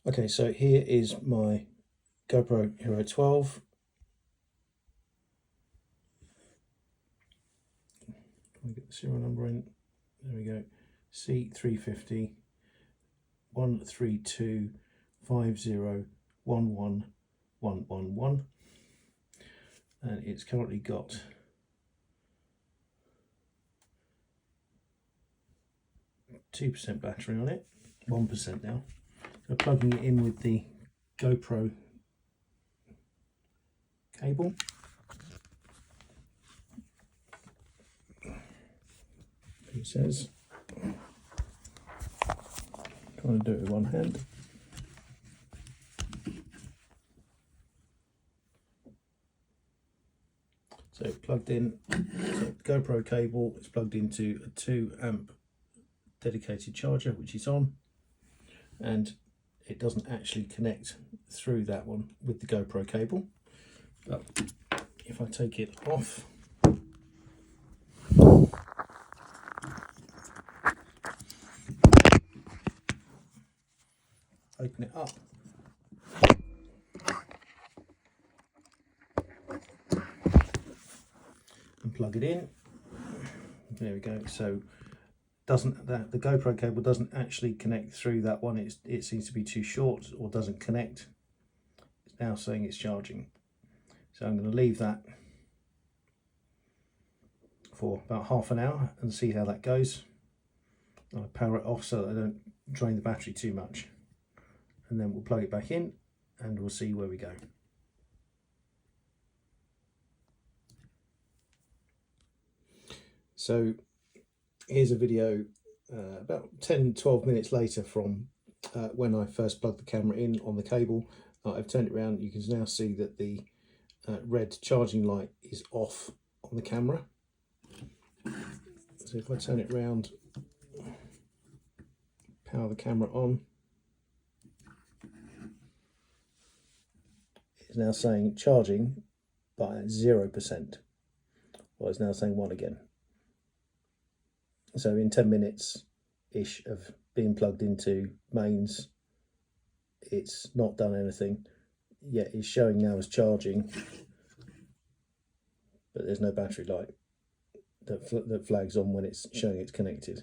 Okay, so here is my GoPro Hero 12. I'll get the serial number in. There we go. C350 132 5011111, and it's currently got 2% battery on it, 1% now. So plugging it in with the GoPro cable. It says, trying to do it with one hand. So plugged in, so the GoPro cable is plugged into a 2 amp dedicated charger, which is on, and it doesn't actually connect through that one with the GoPro cable. But if I take it off, open it up, and plug it in. There we go. So the GoPro cable doesn't actually connect through that one. It seems to be too short or doesn't connect. It's now saying it's charging. So I'm going to leave that for about half an hour and see how that goes. I'll power it off so that I don't drain the battery too much, and then we'll plug it back in and we'll see where we go. So here's a video about 10-12 minutes later from when I first plugged the camera in on the cable. I've turned it around. You can now see that the red charging light is off on the camera. So if I turn it around, power the camera on, it's now saying charging but at 0%. Well, it's now saying 1 again. So in 10 minutes ish of being plugged into mains, it's not done anything yet. It's showing now as charging, but there's no battery light that flags on when it's showing it's connected.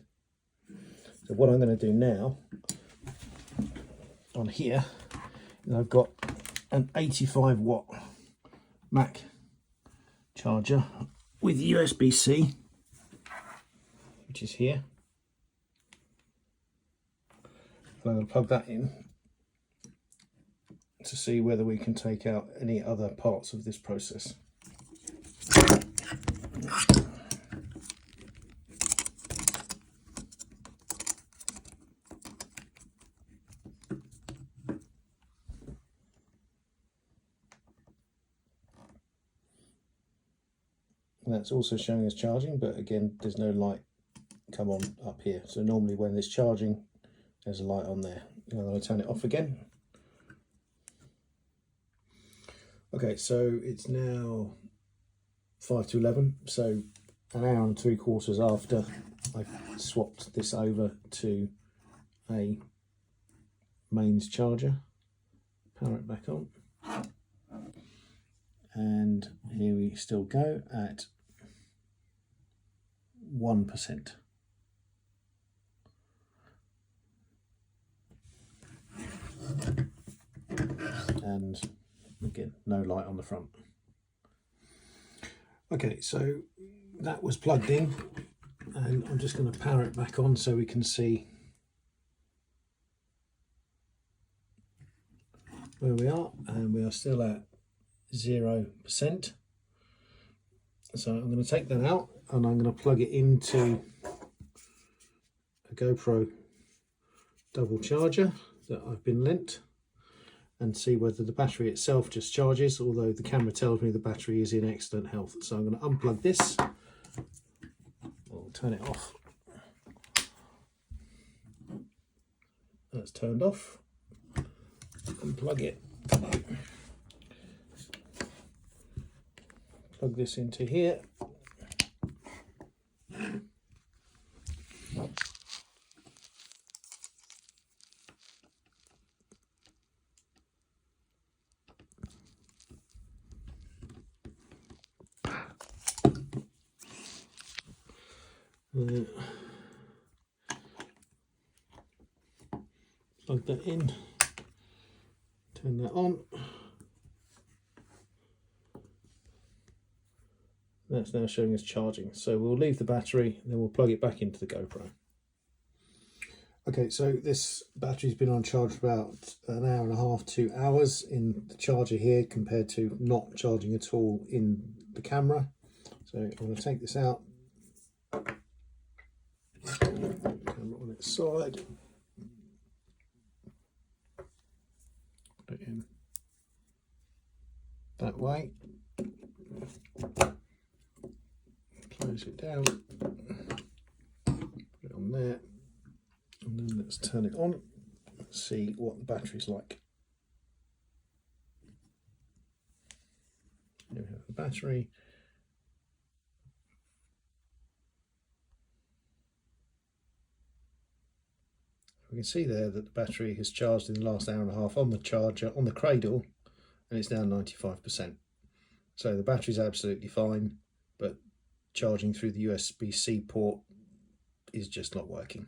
So what I'm going to do now on here is I've got an 85 watt Mac charger with USB-C, which is here. And I'm going to plug that in to see whether we can take out any other parts of this process. And that's also showing as charging, but again, there's no light come on up here. So normally when it's charging, there's a light on there. And I'm going to turn it off again. Okay, so it's now 5 to 11, so an hour and 3/4 after I've swapped this over to a mains charger. Power it back on, and here we still go at 1%. And again, no light on the front. Okay, so that was plugged in, and I'm just going to power it back on so we can see where we are, and we are still at 0%. So I'm going to take that out and I'm going to plug it into a GoPro double charger that I've been lent, and see whether the battery itself just charges, although the camera tells me the battery is in excellent health. So I'm going to unplug this, I'll turn it off. That's turned off. Unplug it. Plug this into here. Plug that in, turn that on. That's now showing us charging. So we'll leave the battery and then we'll plug it back into the GoPro. Okay, so this battery's been on charge for about an hour and a half, 2 hours in the charger here compared to not charging at all in the camera. So I'm going to take this out, camera on its side, put it in that way, close it down, put it on there, and then let's turn it on and see what the battery's like. Here we have the battery. We can see there that the battery has charged in the last hour and a half on the charger, on the cradle, and it's now 95%. So the battery's absolutely fine, but charging through the USB-C port is just not working.